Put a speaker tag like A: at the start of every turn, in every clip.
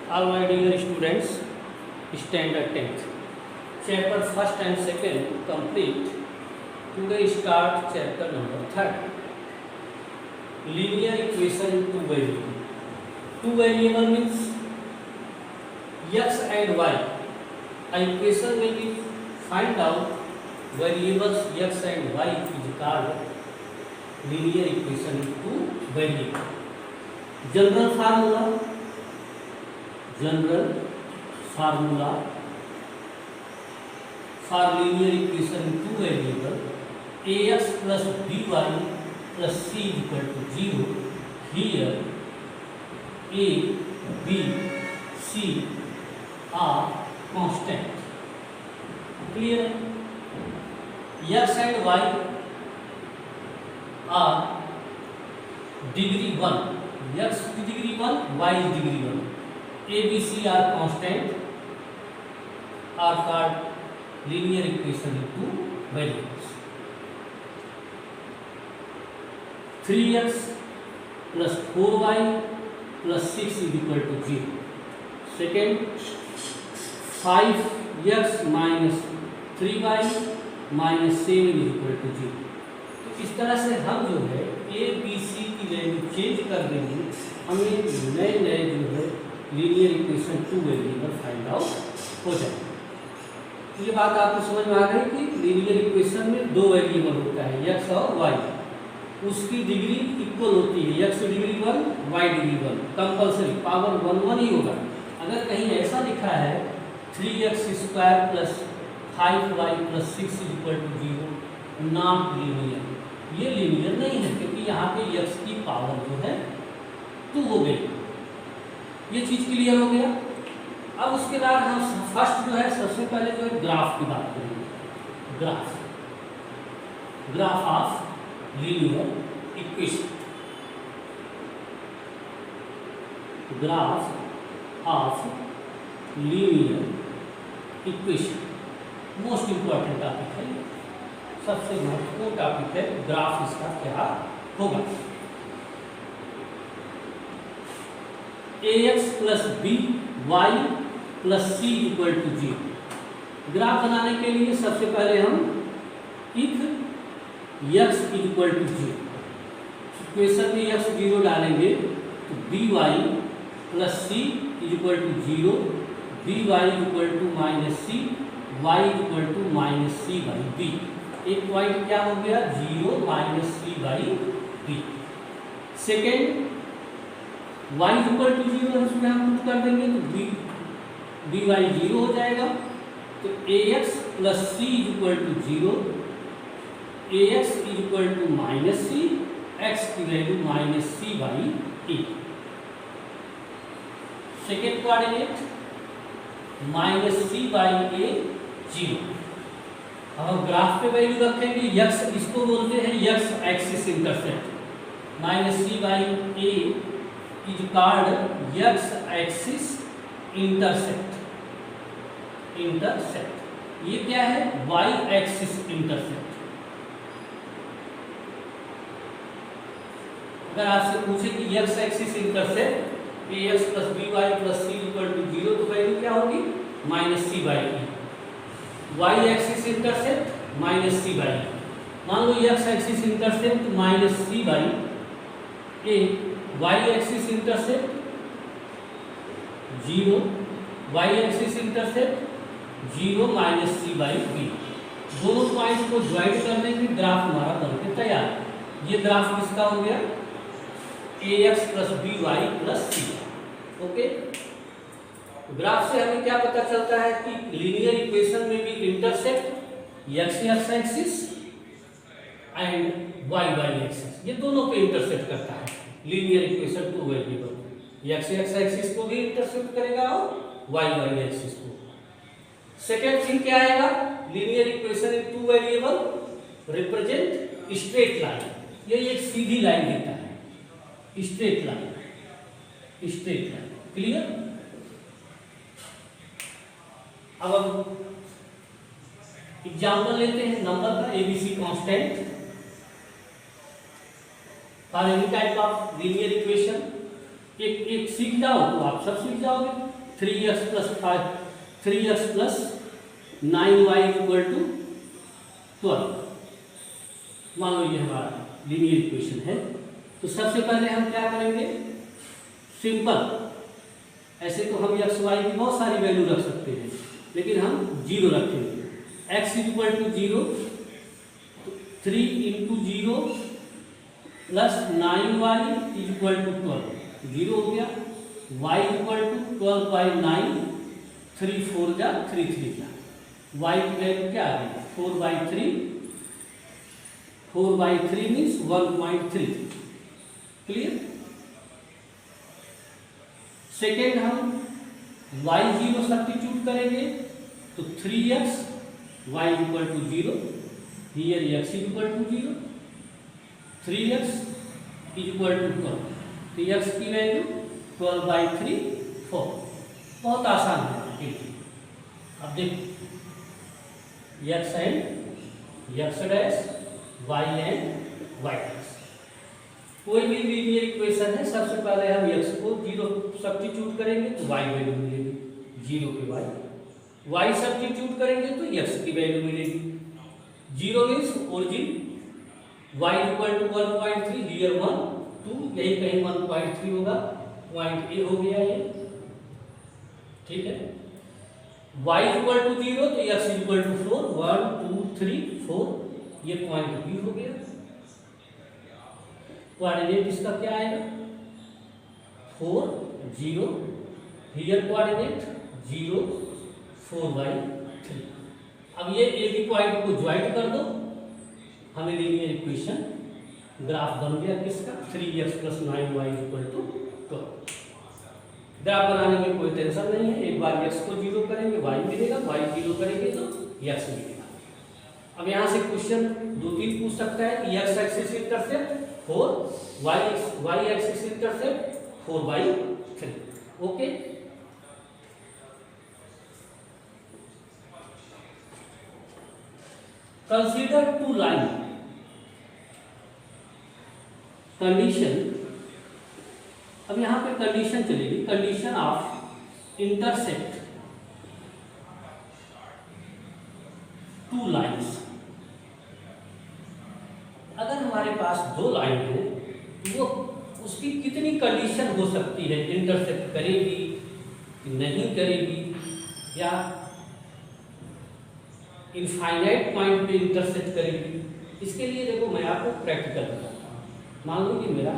A: All my dear students, standard 10th, chapter 1st and 2nd complete. Today start chapter number 3rd. Linear equation in two variable. Two variable means x and y. A equation will be find out variables x and y is called linear equation in two variable. General formula for linear equation in two variable ax plus by plus c is equal to 0. Here a, b, c are constant. Clear? X and y are degree 1. X is degree 1, y is degree 1. A, B, C are constant, are called linear equation in two variables. 3x plus 4y plus 6 is equal to 0. Second, 5x minus 3y minus 7 is equal to 0. तो इस तरह से हम जो है A B C की value change कर देंगे, हमें नए नए जो है linear equation two variable find out हो जाए। ये बात आपको समझ में आ गई कि लीनियर इक्वेशन में दो वेरिएबल होता है x और y, उसकी डिग्री इक्वल होती है, x degree 1 y degree 1, compulsory power 1 1 ही होगा। अगर कहीं ऐसा लिखा है 3x square plus 5y plus 6 is equal to 0, not linear, ये लीनियर नहीं है क्योंकि यहाँ पे x की पावर जो है 2 हो गई। ये चीज क्लियर हो गया। अब उसके बाद हम फर्स्ट जो है सबसे पहले जो है ग्राफ की बात करेंगे। Graph of linear equation. Graph of linear equation most important topic है, सबसे महत्वपूर्ण टॉपिक है। ग्राफ इसका क्या होगा? ax plus B Y plus C equal to 0। Graph बनाने के लिए सबसे पहले हम if x equal to 0, equation में x 0 डालेंगे तो B Y plus C equal to 0, B Y equal to minus C, Y equal to minus C by B. एक पॉइंट क्या हो गया? 0 minus C by B. Second y equal to 0 इसमें हम put कर देंगे तो बी वाई 0 हो जाएगा। तो ax plus C equal to 0, ax इक्वल टू माइनस सी, x की value minus C by a. Second coordinate minus C by a 0। अब हम ग्राफ पे वैल्यू रखेंगे x, इसको बोलते हैं x axis intercept. Minus C by A is called x axis intercept. ये क्या है? y axis intercept. अगर आपसे पूछे कि x axis intercept ax plus B Y plus C equal to 0 तो वैल्यू क्या होगी? Minus C by A. y axis intercept minus C by. मान लो x axis intercept minus C by A, y axis intercept 0, y axis intercept 0 minus C by B. दोनों point को join करने के graph हमारा बनके तैयार। ये ग्राफ किसका हो गया? ax plus B Y plus c. Okay, graph से हमें क्या पता चलता है कि लीनियर इक्वेशन में भी intersect x axis and y axis, ये दोनों पे इंटरसेक्ट करता है। Linear equation two variable x axis को भी इंटरसेक्ट करेगा और y एक्सिस को। सेकेंड थिंग क्या आएगा? Linear equation in two variable represent straight line. ये एक सीधी लाइन देता है, स्ट्रेट लाइन। क्लियर? अब हम एग्जाम्पल लेते हैं नंबर का। ABC constant for any type of linear equation एक एक सीख जाओ तो आप सब सीख जाओगे। 3x plus 5 3x plus 9y equal to 12। मान लो ये हमारा लीनियर इक्वेशन है। तो सबसे पहले हम क्या करेंगे, सिंपल, ऐसे तो हम एक्स वाई की बहुत सारी वैल्यू रख सकते हैं, लेकिन हम 0 रखेंगे। x equal to 0, 3 into 0 plus 9y equal to 12, 0 हो गया। y इक्वल टू 12 बाई 9, 3 4 जा 3 3 जा, y की वैल्यू क्या आ गई 4 by 3, 4 by 3 means 1.3। Clear. Second हम y0 सब्स्टिट्यूट करेंगे तो 3x y equal to 0, here x equal to 0, 3x equal to 12, तो x की वैल्यू 12 बाई 3 4। बहुत आसान है। अब देखो x and x dash, y and y dash, कोई भी लीनियर इक्वेशन है, सबसे पहले हम x को 0 सब्स्टिट्यूट करेंगे तो y वैल्यू मिलेगी 0 पे y सब्स्टिट्यूट करेंगे तो x की वैल्यू मिलेगी 0 means origin, y equal to 1.3, here 1 2, यही कहीं 1.3 होगा, पॉइंट ए हो गया ये। ठीक है। y इक्वल टू 0 तो x इक्वल टू 4, 1 2 3 4, ये पॉइंट बी हो गया। कोऑर्डिनेट इसका क्या आएगा 4 0, हियर कोऑर्डिनेट 0 4 बाई 3। अब ये एक ही पॉइंट को ज्वाइन कर दो, हमें लीनियर इक्वेशन ग्राफ बन गया किसका 3x plus 9y equal to 12। Graph बनाने में कोई टेंशन नहीं है, एक बार x को 0 करेंगे y मिलेगा, y 0 करेंगे तो x मिलेगा। अब यहाँ से क्वेश्चन 2-3 पूछ सकता है कि x axis intercept 4, y axis intercept 4 by 3। Okay. Consider two line condition. अब यहां पे कंडीशन चलेगी, condition of intersect two lines. अगर हमारे पास दो लाइन है तो वो उसकी कितनी कंडीशन हो सकती है, इंटरसेक्ट करेगी नहीं करेगी, या इनफाइनाइट पॉइंट पे इंटरसेक्ट करेगी। इसके लिए देखो मैं आपको प्रैक्टिकल बताता हूँ। मान लो कि मेरा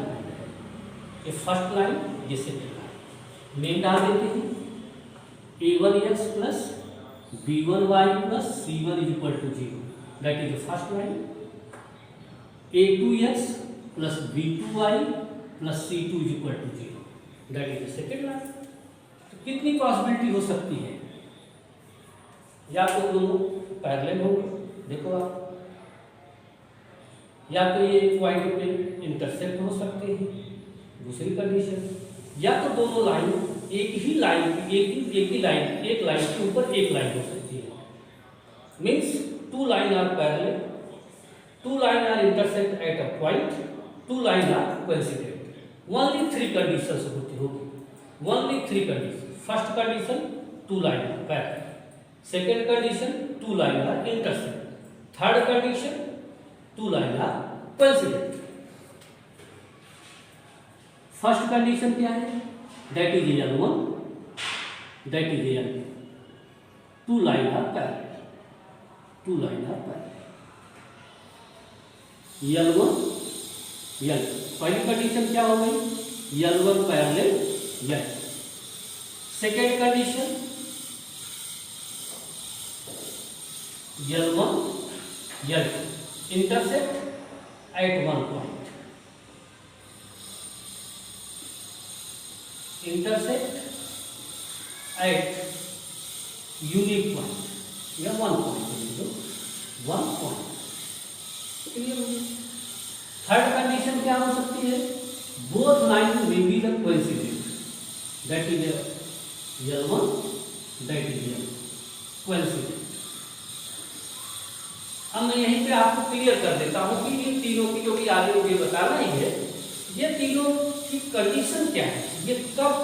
A: ये फर्स्ट लाइन, ये सेकेंड लाइन, मेन डाल देते हैं a1x plus b1y plus c1 is equal to 0, that is the first line. a2x plus b2y plus c2 is equal to 0, that is the second line. तो कितनी पॉसिबिलिटी हो सकती है, या तो दोनों पैरेलल होंगे, देखो आप, या तो ये पॉइंट पे इंटरसेक्ट हो सकते हैं, दूसरी कंडीशन, या तो दोनों लाइन एक ही लाइन एक लाइन के ऊपर एक लाइन हो सकती है, means two line are parallel, two line are intersect at a point, two line are coincident. Only 3 conditions होगी, only 3 condition. First condition two line are parallel, second condition two line are intersect, third condition two line are coincident. First condition क्या है, that is L1, that is L2, two line are parallel, two line are parallel, L1 L2। पहली condition क्या हो गई, L1 parallel L2। Second condition L1 L2 intersect at one point, intersect at unique point या one point, one point. Third condition क्या हो सकती है, both line may be the coincident, that is L1, that is L2 coincident. अब मैं यहीं पे आपको क्लियर कर देता हूं कि इन तीनों की, जो भी आगे मुझे बताना ही है, ये तीनों की कंडीशन क्या है, ये कब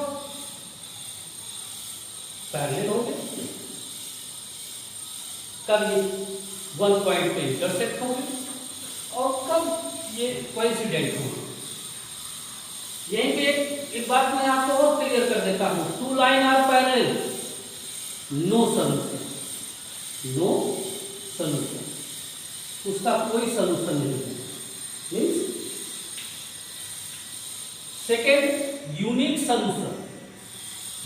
A: पैरेलल होंगे, कब ये वन पॉइंट पे इंटरसेक्ट होंगे और कब ये कोइंसिडेंट होंगे। यहीं पे एक बात मैं आपको और क्लियर कर देता हूं, two line are parallel, no solution, no solution, उसका कोई सॉल्यूशन नहीं है। Means second unique solution,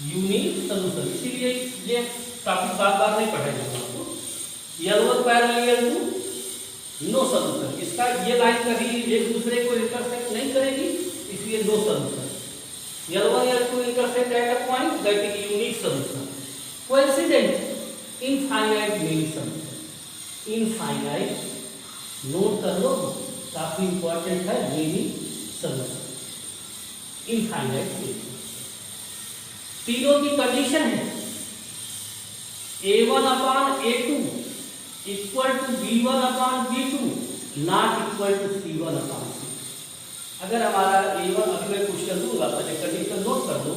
A: unique solution, इसीलिए ये टॉपिक बार बार नहीं पढ़ाएगा आपको। L1 parallel L2 no solution, इसका ये लाइन कभी एक दूसरे को इंटरसेक्ट नहीं करेगी, इसलिए no solution. L1 L2 intersect at a point, that is unique solution. Coincident infinite many solution, infinite note कर लो, काफी इंपॉर्टेंट है, मेनी सॉल्यूशन, इनफाइनाइट मेनी। तीनों की कंडीशन है A1 upon A2 equal to B1 upon B2 not equal to C1 upon C। अगर हमारा A1, अभी मैं क्वेश्चन दूंगा, पहले कंडीशन नोट कर दो।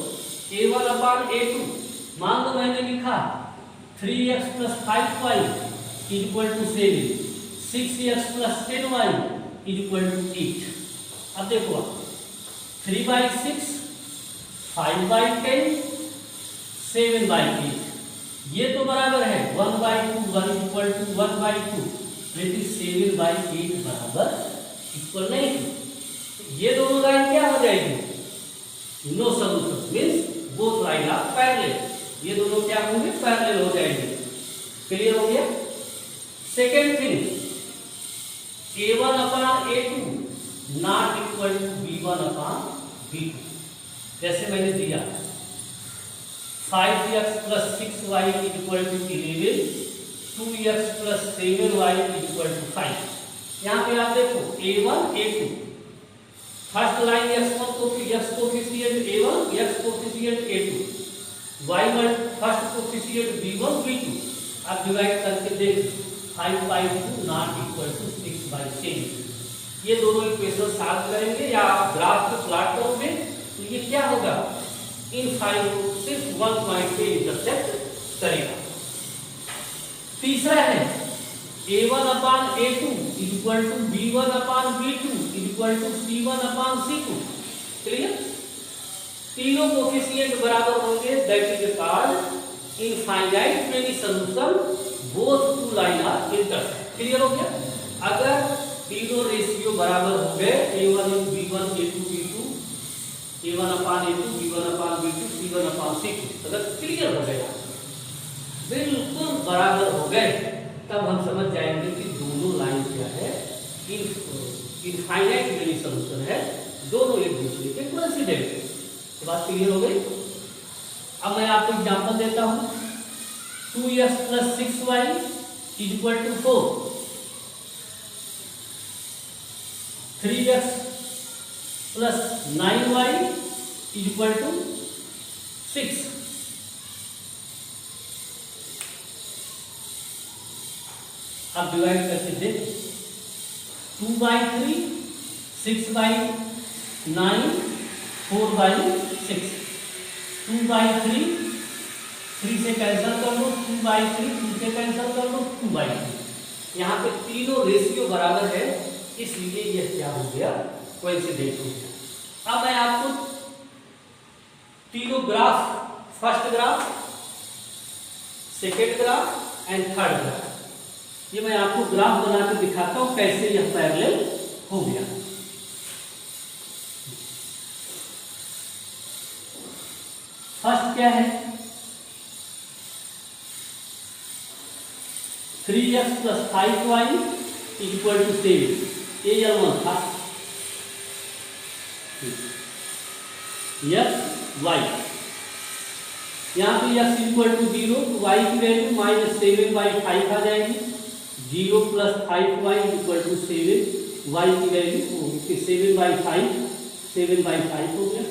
A: A1 अपान A2, मान लो मैंने लिखा 3x plus 5y equal to 7, 6x plus 10y equal to 8। अब देखो 3/6, 5/10, 7/8, ये तो बराबर है 1/2, 1 इक्वल टू 1/2, लेकिन 7/8 बराबर इक्वल नहीं। ये दोनों लाइन क्या हो जाएगी, no solution, means both line are parallel, ये दोनों क्या होंगे, पैरेलल हो जाएंगे। क्लियर हो गया। Second thing, A1 upon A2 not equal to B1 upon B2, जैसे मैंने दिया 5x plus 6y equal to 11, 2x plus 7y equal to 5। यहाँ पे आप देखो A1 A2, first line x1 coefficient A1, x coefficient A2, y1 first coefficient B1 B2। आप divide करके देख 5/2 नॉट इक्वल टू 6/7। ये दोनों इक्वेशन सॉल्व करेंगे या आप ग्राफ को प्लॉट करोगे तो ये क्या होगा, इनफाइनाइट सिर्फ वन पॉइंट पे इंटरसेक्ट करेगा। तीसरा है A1 upon A2 equal to B1 upon B2 equal to C1 upon C2। Clear, तीनों कोफिशिएंट बराबर होंगे, that is called infinite many solution both two line are intersect. Clear हो गया। अगर तीनों रेशियो बराबर हो गए, A1 B1 A2 B2, A1 upon A2 B1 upon B2 C1 upon C2, अगर क्लियर हो गया, बिल्कुल बराबर हो गए, तब हम समझ जाएंगे कि दोनों लाइन क्या है, इनफाइनाइट मेनी सॉल्यूशन है, दोनों एक दूसरे के कोइंसिडेंट है। तो बात क्लियर हो गई। अब मैं आपको एग्जांपल देता हूं, 2x plus 6y equal to 4, 3x plus 9y equal to 6। अब डिवाइड करके देख, 2/3, 6/9, 4/6, 2/3, 3 से कैंसिल कर लो, 2/3, 2 से कैंसिल कर लो, 2/3। यहाँ पे तीनों रेशियो बराबर है, इसलिए यह क्या हो गया, कोइंसिडेंट हो गया। अब मैं आपको तीनों graph, first graph, second graph and third graph, ये मैं आपको ग्राफ बना के दिखाता हूं कैसे यह पैरेलल हो गया। फर्स्ट क्या है, 3x plus 5y equal to 7, ये L1 था, x y, यहाँ पे x इक्वल टू 0, तो y की वैल्यू -7/5 आ जाएगी, 0 plus 5y equal to 7, y की वैल्यू 7/5, 7/5 हो गया।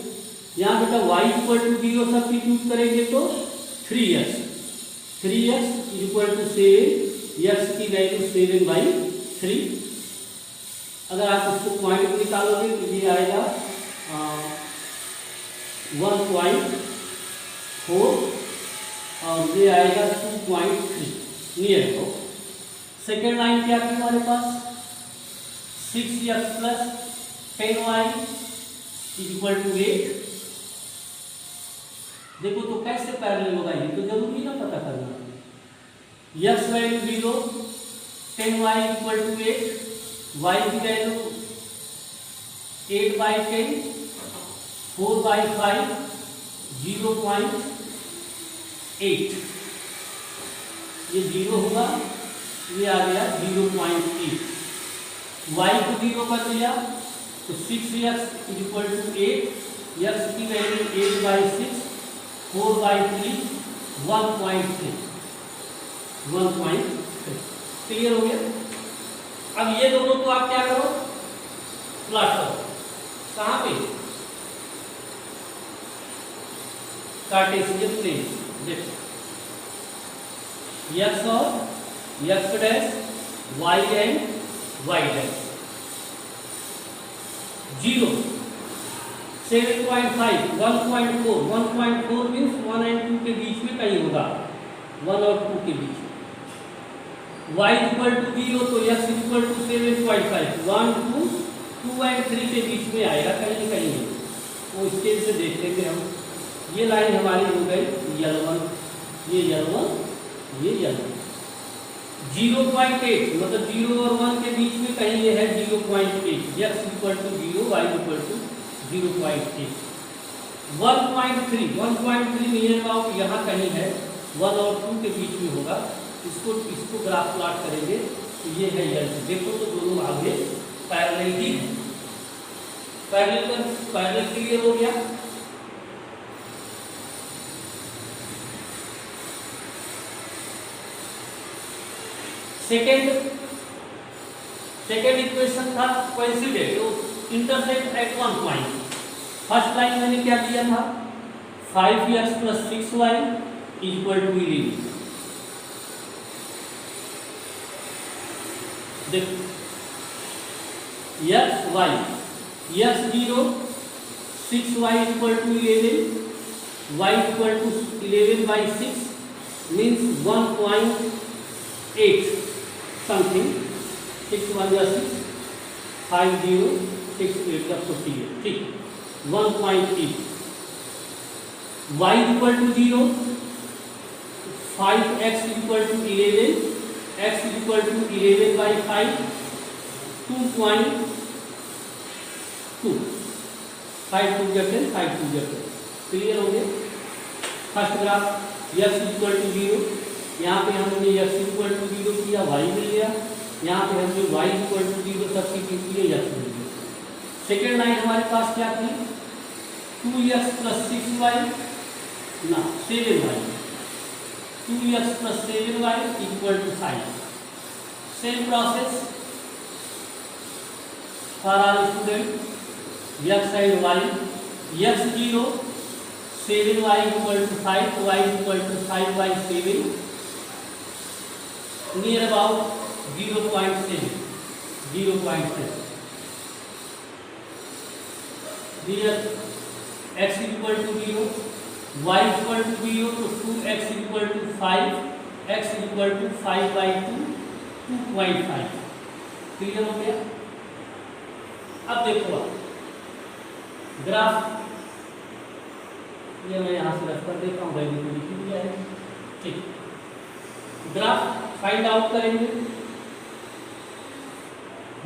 A: यहाँ बेटा y इक्वल टू 0 सब्स्टिट्यूट करेंगे तो 3x, 3x equal to 7, x की वैल्यू 7/3। अगर आप इसको पॉइंट निकालोगे तो ये आएगा 1.4 और ये आएगा 2.3 नियर अबाउट। सेकेंड लाइन क्या थी हमारे पास, 6x plus 10y equal to 8। देखो तो कैसे पैरेलल होगा, ये तो जरूरी ना पता करना। x value 0, 10y equal to 8, y की वैल्यू 8/10, 4/5, 0.8। ये 0 होगा, ये आ गया 0.8। y को 0 कर दिया तो 6x इक्वल टू 8, x की वैल्यू 8/6, 4/3, 1.3। क्लियर हो गया। अब ये दोनों को आप क्या करो, प्लॉट करो। कहां पे, कार्टेशियन प्लेन। देखो x और x dash, y and y dash. 0, 7.5, 1.4, 1.4 means 1 and 2 के बीच में कहीं होगा, 1 और 2 के बीच। y इक्वल टू 0 तो x इक्वल टू 7.5, 1, 2 एंड 3 के बीच में आएगा कहीं कहीं। वो स्केल से देख लेंगे हम। ये लाइन हमारी हो गई L1, ये L1, ये L1। 0.8 मतलब 0 और 1 के बीच में कहीं ये है 0.8, x equal to 0, y equal to 0.8। 1.3 near about यहाँ कहीं है, 1 और 2 के बीच में होगा। इसको ग्राफ प्लॉट करेंगे तो ये है L2। देखो तो दोनों आगे पैरेलल ही है। पैरेलल क्लियर हो गया। सेकेंड इक्वेशन था कोइंसिडेंट, तो intersect at one point. First line मैंने क्या दिया था, 5x plus 6y equal to 11। देखो x 0, 6y equal to 11, y equal to 11/6 means 1.8 something. 6 1 6, 5 0, 6 8 48, ठीक। 1.8। y equal to 0, 5x equal to 11, x equal to 11/5, 2.2। 5 2 10, 5 2 10। Clear हो गया। First graph x equal to 0, यहाँ पे हमने x इक्वल टू 0 किया, y मिल गया। यहाँ पे हमने y इक्वल टू 0 सब्स्टिट्यूट किए, x मिल गया। सेकेंड लाइन हमारे पास क्या थी, 2x प्लस 6y ना 7y, 2x plus 7y equal to 5। Same process for our student, x and y। x 0, 7y equal to 5, y equal to 5/7 near about 0.7। Here x equal to 0, y equal to 0 तो 2x equal to 5, x equal to 5/2, 2.5। Clear हो गया। अब देखो आप graph, ये मैं यहाँ से रख कर देता हूँ, वैल्यू को लिख दिया है, ठीक। ग्राफ फाइंड आउट करेंगे,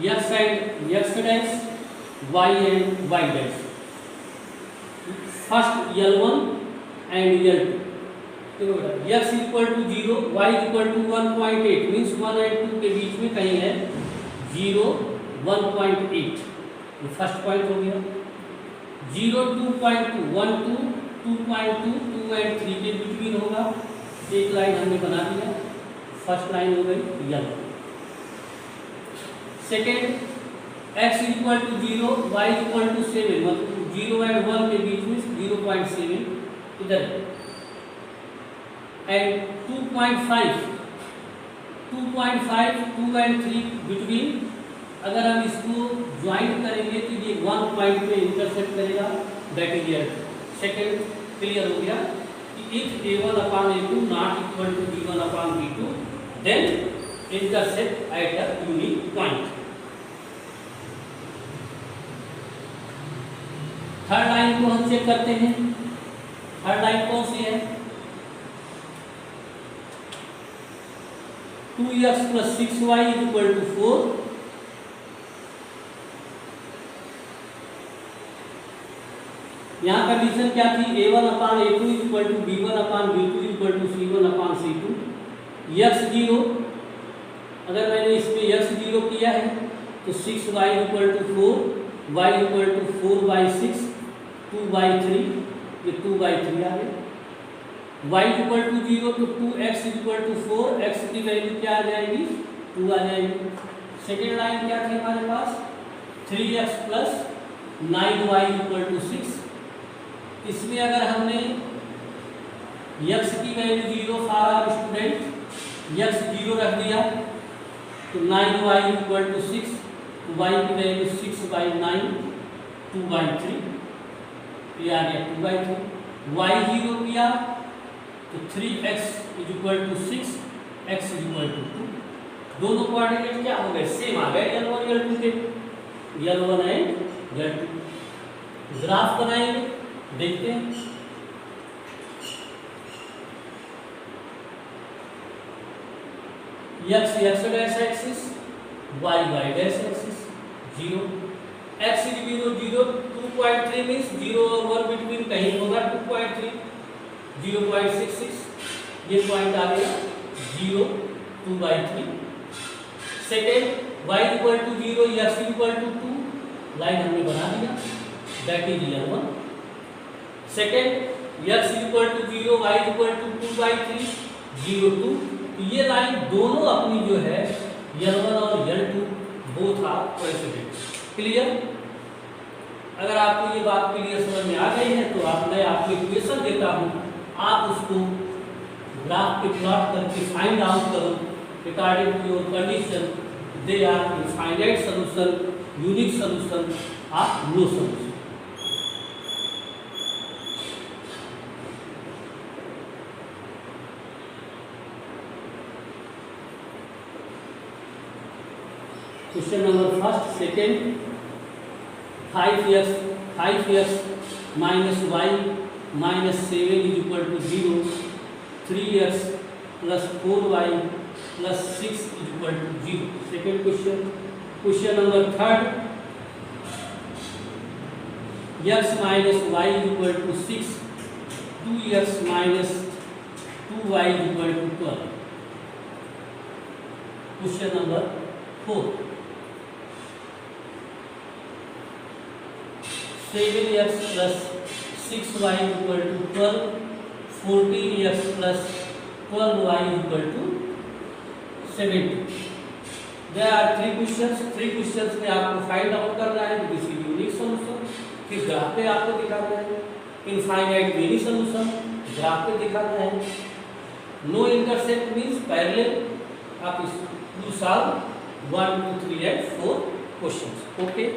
A: x and x dash, y and y dash. First L1 and L2। x equal to 0, y equal to 1.8 means 1 and 2 के बीच में कहीं है 0, 1.8। ये फर्स्ट पॉइंट हो गया। 0, 2.2, 1 2, 2.2, 2 एंड 3 के बिटवीन होगा। एक लाइन हमने बना दिया, फर्स्ट लाइन हो गई L। Second x equal to 0, y equal to 7 मतलब 0 एंड 1 के बीच में 0.7 इधर है। And 2.5, 2 and 3 between. अगर हम इसको ज्वाइंट करेंगे तो ये 1 पॉइंट पे इंटरसेक्ट करेगा, that is L2। Second clear हो गया कि if a1 upon a2 not equal to b1 upon b2 then intersect at a unique point. Third line को हम चेक करते हैं। थर्ड लाइन कौन सी है? 2x plus 6y is equal to 4. यहाँ कंडीशन क्या थी? a1 upon a2 is equal to b1 upon b2 is equal to c1 upon c2. x 0, अगर मैंने इसमें x 0 किया है तो 6y is equal to 4, y is equal to 4/6, 2/3, ये 2/3 आ गया। y is equal to 0 तो 2x is equal to 4, x की वैल्यू क्या आ जाएगी? 2 आ जाएगी। सेकेंड लाइन क्या थी हमारे पास? 3x plus 9y is equal to 6। इसमें अगर हमने x की value 0 for our student x 0 रख दिया तो 9y is equal to 6, y की वैल्यू 6/9, 2/3, ये आ गया 2/3। y 0 किया तो 3x is equal to 6, x is equal to 2। दोनों कोऑर्डिनेट क्या हो गए? सेम आ गए L1 L2 के, L1 एंड L2। ग्राफ बनाएंगे, देखते हैं। x dash axis, y dash axis, 0, x is 0 0, 2.3 means 0 और 1 बिटवीन कहीं होगा 2.3, 0.66, ये पॉइंट आ गया 0, 2/3। Second y equal to 0, x equal to 2, line हमने बना दिया, that is L1। Second x equal to 0, y equal to 2/3, 0 2, तो ये लाइन दोनों अपनी जो है L1 और L2 both are coincident. Clear? अगर आपको ये बात क्लियर समझ में आ गई है तो मैं आपको इक्वेशन देता हूँ, आप उसको ग्राफ पे प्लॉट करके फाइंड आउट करो according to your condition, they are infinite solution, unique solution और no solution. Question number first, second, 5x minus y minus 7 is equal to 0, 3x plus 4y plus 6 is equal to 0। Second question. Question number third, x minus y is equal to 6, 2x minus 2y is equal to 12। Question number four, 7x plus 6y is equal to 12, 14x plus 12y is equal to 70। There are three questions में आपको find out करना है this is unique solution, फिर graph पे आपको दिखाना है infinite many solution, graph पे दिखाना है। नो इंटरसेक्ट मींस पैरेलल, आप इस 2 सॉल्व 1 2 3 एंड 4 क्वेश्चंस। ओके।